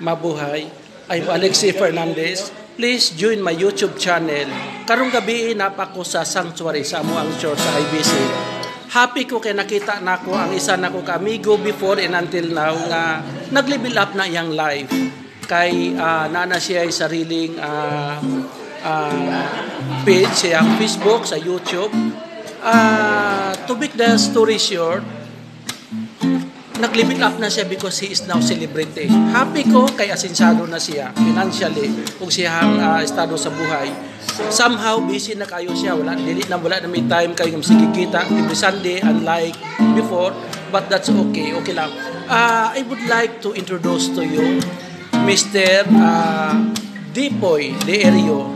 Mabuhay. I'm Alexi Fernandez. Please join my YouTube channel. Karong gabi napako sa sanctuary sa amo ang church sa IBC. Happy ko kay nakita nako ang isa nako ka amigo before and until now nga nag-level up na iyang life. Kay nana siya ay sariling page sa Facebook, sa YouTube. To make the story short, nag-level up na siya because he is now celebrity. Happy ko kay asinsado na siya financially kung siyang estado sa buhay. Somehow busy na kayo siya, wala na may time kayo ng sigikita every Sunday unlike before, but that's okay lang. I would like to introduce to you Mr. Dipoy De Erio.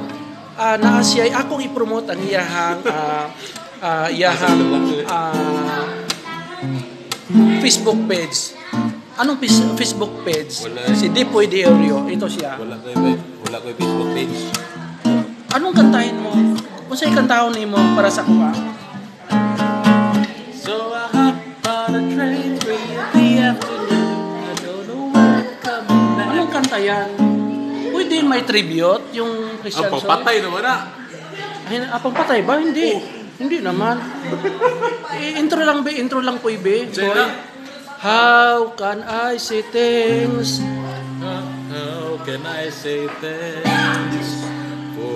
Na siya akong i-promote ang iyahang Facebook page. Anong Facebook page? Wala. Si Dipoy De Erio. Ito siya. Wala ko Facebook page. Anong kantahin mo? Kung sa'yo kantahon ni mo para sa kuha? So I hop on a train 3 in the afternoon. I don't know when it's coming back. Anong kanta yan? Pwede may tribute, yung Christian song. Ang papatay naman na. Pampatay ba? Hindi. Hindi naman. Intro lang po ibe. How can I say thanks? How can I say thanks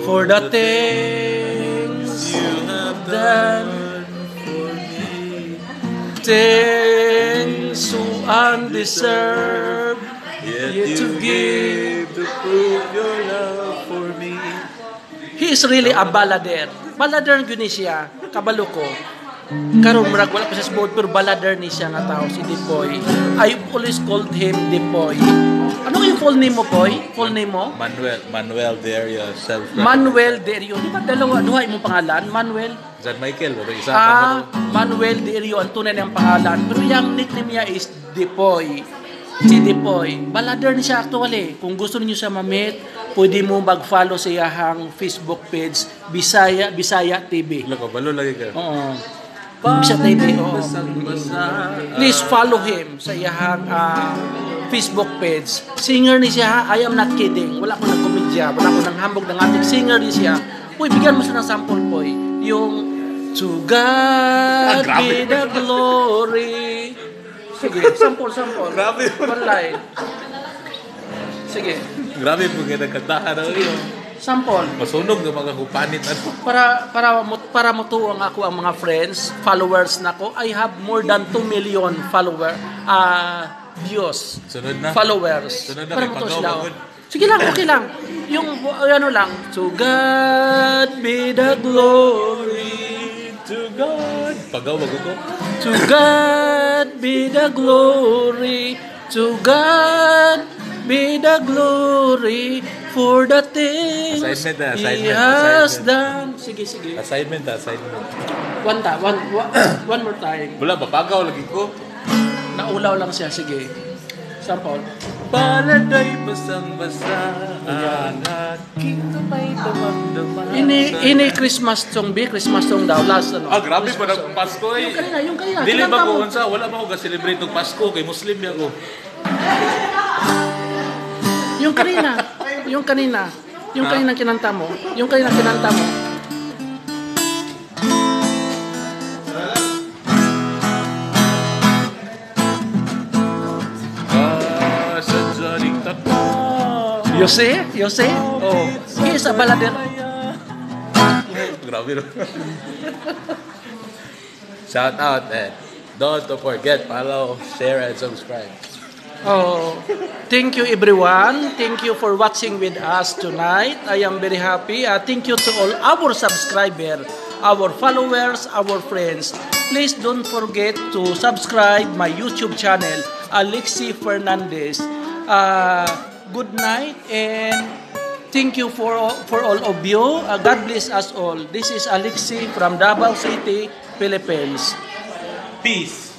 for the things you have done for me? Thanks so undeserved, yet to give to prove your love for me. He is really a ballader. Ballader guni siya, kabalo ko. Karon murag wala pa sa board pero ballader ni siya nga tao si Dipoy. I always called him Dipoy. Ano yung full name mo, Poy? Full name mo? Manuel De Erio. Manuel De Erio. Di ba duha imong pangalan? Manuel? John Michael. Manuel De Erio ang tunay niyang pangalan. Pero yung nickname niya is Dipoy. Si Dipoy. Ballader ni siya actually. Kung gusto niyo siya ma-meet, pwede mo mag-follow sa iyang Facebook page, Bisaya TV. Balo lagi ka. Oo. Bisaya TV. Oo. Please follow him sa iyang Facebook page. Singer ni siya. I am not kidding. Wala ko ng komedya. Wala ko ng hambog ng ating singer ni siya. Uy, bigyan mo siya ng sample, Poy. Yung To God be the glory. Sige, sample. Grabe. One line. Sige. Grabe po kayo nagkantahan na yun. Sample. Masunog na mga kupanit. Para motuwa nga ako ang mga friends, followers na ko. I have more than 2 million views. Sunod na. Followers. Sunod na. Para motuwa sila. Sige lang, okay lang. Yung ano lang. To God be the glory. To God. Pagaw, magugo. To God be the glory. To God be the glory for the things He has done. Sige. Assignment. One more time. Wala, papagaw lagi ko. Naulaw lang siya. Sige. Sample. Paladay basang-basa ang aking may damang-damang. Ini Christmas song Christmas song daw. Last ano. Grabe pa ng Pasko eh. Yung kanina. Dili ba ko unsa? Wala ba ko ga-celebrate ng Pasko kay Muslim ya ko. Yung kanina kinanta mo. You see? Oh, he is a ballader. Grabe. Shout out and don't forget follow, share and subscribe. Oh, thank you everyone. Thank you for watching with us tonight. I am very happy. Thank you to all our subscribers, our followers, our friends. Please don't forget to subscribe my YouTube channel, Alexi Fernandez. Good night and thank you for all of you. God bless us all. This is Alexi from Davao City, Philippines. Peace.